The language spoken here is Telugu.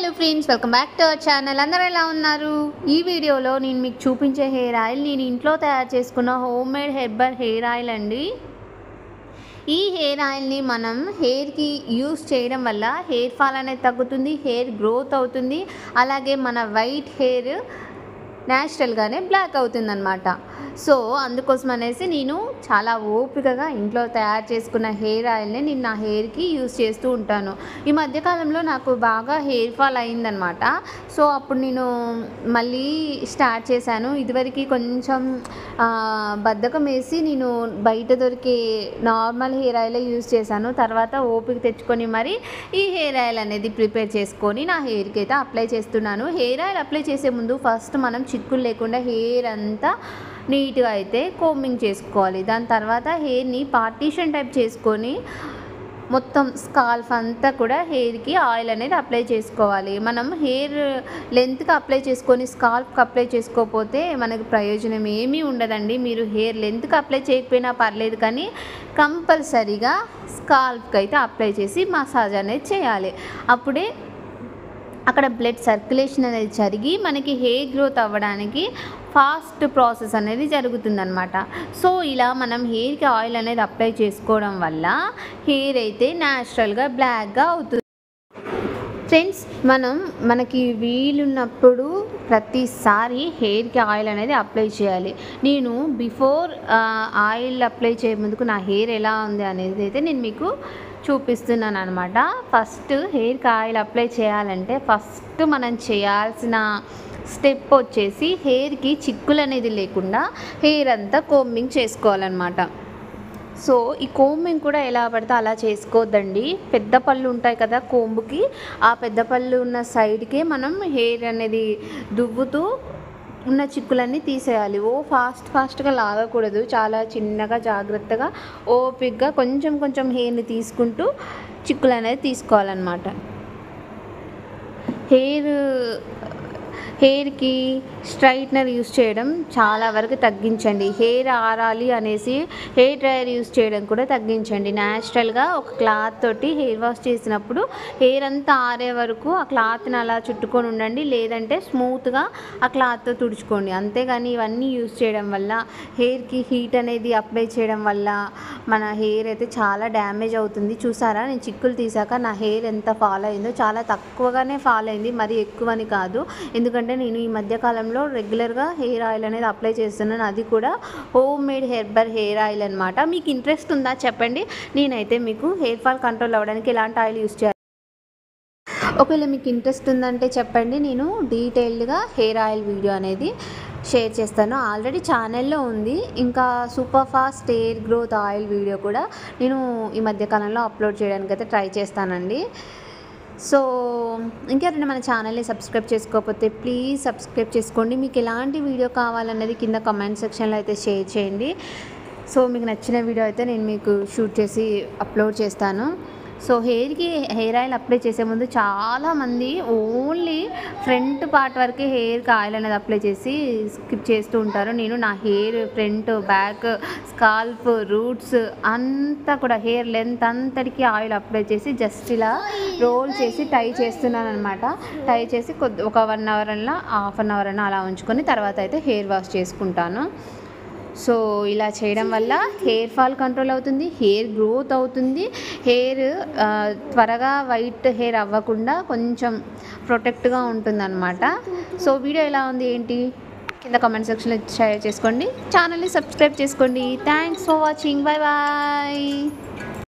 Hello friends, welcome back to our channel. అందరూ ఎలా ఉన్నారు? ఈ వీడియోలో నేను మీకు చూపించే హెయిర్ ఆయిల్ నేను ఇంట్లో తయారు చేసుకున్న home made herbal hair oil అండి. ఈ హెయిర్ ఆయిల్ని మనం హెయిర్కి యూస్ చేయడం వల్ల హెయిర్ ఫాల్ అనేది తగ్గుతుంది, హెయిర్ గ్రోత్ అవుతుంది, అలాగే మన వైట్ హెయిర్ న్యాచురల్గానే బ్లాక్ అవుతుందన్నమాట. సో అందుకోసం అనేసి నేను చాలా ఓపికగా ఇంట్లో తయారు చేసుకున్న హెయిర్ ఆయిల్ని నేను నా హెయిర్కి యూస్ చేస్తూ ఉంటాను. ఈ మధ్యకాలంలో నాకు బాగా హెయిర్ ఫాల్ అయిందనమాట. సో అప్పుడు నేను మళ్ళీ స్టార్ట్ చేశాను. ఇదివరకు కొంచెం బద్ధకం వేసి నేను బయట దొరికే నార్మల్ హెయిర్ ఆయిలే యూస్ చేశాను. తర్వాత ఓపిక తెచ్చుకొని మరి ఈ హెయిర్ ఆయిల్ అనేది ప్రిపేర్ చేసుకొని నా హెయిర్కి అయితే అప్లై చేస్తున్నాను. హెయిర్ ఆయిల్ అప్లై చేసే ముందు ఫస్ట్ మనం చిక్కులు లేకుండా హెయిర్ అంతా నీట్గా అయితే కోంబింగ్ చేసుకోవాలి. దాని తర్వాత హెయిర్ని పార్టీషన్ టైప్ చేసుకొని మొత్తం స్కాల్ఫ్ అంతా కూడా హెయిర్కి ఆయిల్ అనేది అప్లై చేసుకోవాలి. మనం హెయిర్ లెంత్కి అప్లై చేసుకొని స్కాల్ఫ్కి అప్లై చేసుకోకపోతే మనకు ప్రయోజనం ఏమీ ఉండదండి. మీరు హెయిర్ లెంత్కి అప్లై చేయకపోయినా పర్లేదు, కానీ కంపల్సరీగా స్కాల్ఫ్కి అయితే అప్లై చేసి మసాజ్ అనేది చేయాలి. అప్పుడే అక్కడ బ్లడ్ సర్క్యులేషన్ అనేది జరిగి మనకి హెయిర్ గ్రోత్ అవ్వడానికి ఫాస్ట్ ప్రాసెస్ అనేది జరుగుతుందన్నమాట. సో ఇలా మనం హెయిర్కి ఆయిల్ అనేది అప్లై చేసుకోవడం వల్ల హెయిర్ అయితే న్యాచురల్గా బ్లాక్గా అవుతుంది. ఫ్రెండ్స్, మనకి వీలున్నప్పుడు ప్రతిసారి హెయిర్కి ఆయిల్ అనేది అప్లై చేయాలి. నేను బిఫోర్ ఆయిల్ అప్లై చేయ ముందుకు నా హెయిర్ ఎలా ఉంది అనేది అయితే నేను మీకు చూపిస్తున్నాను అనమాట. ఫస్ట్ హెయిర్కి ఆయిల్ అప్లై చేయాలంటే ఫస్ట్ మనం చేయాల్సిన స్టెప్ వచ్చేసి హెయిర్కి చిక్కులు అనేది లేకుండా హెయిర్ అంతా కోంబింగ్ చేసుకోవాలన్నమాట. సో ఈ కోంబింగ్ కూడా ఎలా పడితే అలా చేసుకోవద్దండి. పెద్ద పళ్ళు ఉంటాయి కదా కోంబుకి, ఆ పెద్ద పళ్ళు ఉన్న సైడ్కే మనం హెయిర్ అనేది దువ్వుతూ ఉన్న చిక్కులన్నీ తీసేయాలి. ఫాస్ట్గా లాగకూడదు. చాలా చిన్నగా జాగ్రత్తగా ఓపిక్గా కొంచెం కొంచెం హెయిర్ని తీసుకుంటూ చిక్కులు అనేది తీసుకోవాలన్నమాట. హెయిర్కి స్ట్రైట్నర్ యూస్ చేయడం చాలా వరకు తగ్గించండి. హెయిర్ ఆరాలి అనేసి హెయిర్ డ్రైయర్ యూస్ చేయడం కూడా తగ్గించండి. న్యాచురల్గా ఒక క్లాత్ తోటి హెయిర్ వాష్ చేసినప్పుడు హెయిర్ అంతా ఆరే వరకు ఆ క్లాత్ని అలా చుట్టుకొని ఉండండి, లేదంటే స్మూత్గా ఆ క్లాత్తో తుడుచుకోండి. అంతేగాని ఇవన్నీ యూస్ చేయడం వల్ల హెయిర్కి హీట్ అనేది అప్లై చేయడం వల్ల మన హెయిర్ అయితే చాలా డ్యామేజ్ అవుతుంది. చూసారా, నేను చిక్కులు తీసాక నా హెయిర్ ఎంత ఫాల్ అయిందో, చాలా తక్కువగానే ఫాల్ అయింది, మరీ ఎక్కువని కాదు. ఎందుకంటే నేను ఈ మధ్యకాలంలో రెగ్యులర్గా హెయిర్ ఆయిల్ అనేది అప్లై చేస్తున్నాను, అది కూడా home made herbal hair oil అనమాట. మీకు ఇంట్రెస్ట్ ఉందా చెప్పండి, నేనైతే మీకు హెయిర్ ఫాల్ కంట్రోల్ అవ్వడానికి ఎలాంటి ఆయిల్ యూస్ చేయాలి. ఒకవేళ మీకు ఇంట్రెస్ట్ ఉందంటే చెప్పండి, నేను డీటెయిల్డ్గా హెయిర్ ఆయిల్ వీడియో అనేది షేర్ చేస్తాను. ఆల్రెడీ ఛానల్లో ఉంది. ఇంకా super fast hair growth oil video కూడా నేను ఈ మధ్యకాలంలో అప్లోడ్ చేయడానికి అయితే ట్రై చేస్తానండి. సో ఇంకెవరైనా మన ఛానల్ని సబ్స్క్రైబ్ చేసుకోకపోతే ప్లీజ్ సబ్స్క్రైబ్ చేసుకోండి. మీకు ఎలాంటి వీడియో కావాలన్నది కింద కామెంట్ సెక్షన్లో అయితే షేర్ చేయండి. సో మీకు నచ్చిన వీడియో అయితే నేను మీకు షూట్ చేసి అప్లోడ్ చేస్తాను. సో హెయిర్కి హెయిర్ ఆయిల్ అప్లై చేసే ముందు చాలామంది ఓన్లీ ఫ్రంట్ పార్ట్ వరకే హెయిర్కి ఆయిల్ అనేది అప్లై చేసి స్కిప్ చేస్తూ ఉంటారు. నేను నా hair front, back, scalp, roots అంతా కూడా హెయిర్ లెంత్ అంతటికి ఆయిల్ అప్లై చేసి జస్ట్ ఇలా రోల్ చేసి టై చేస్తున్నాను అనమాట. టై చేసి ఒక 1 అవర్ అలా హాఫ్ అన్ అవర్ అలా ఉంచుకొని తర్వాత అయితే హెయిర్ వాష్ చేసుకుంటాను. సో ఇలా చేయడం వల్ల హెయిర్ ఫాల్ కంట్రోల్ అవుతుంది, హెయిర్ గ్రోత్ అవుతుంది, హెయిర్ త్వరగా వైట్ హెయిర్ అవ్వకుండా కొంచెం ప్రొటెక్ట్గా ఉంటుందన్నమాట. సో వీడియో ఎలా ఉంది ఏంటి కింద కామెంట్ సెక్షన్లో షేర్ చేసుకోండి. ఛానల్ని సబ్స్క్రైబ్ చేసుకోండి. Thanks for watching. Bye bye.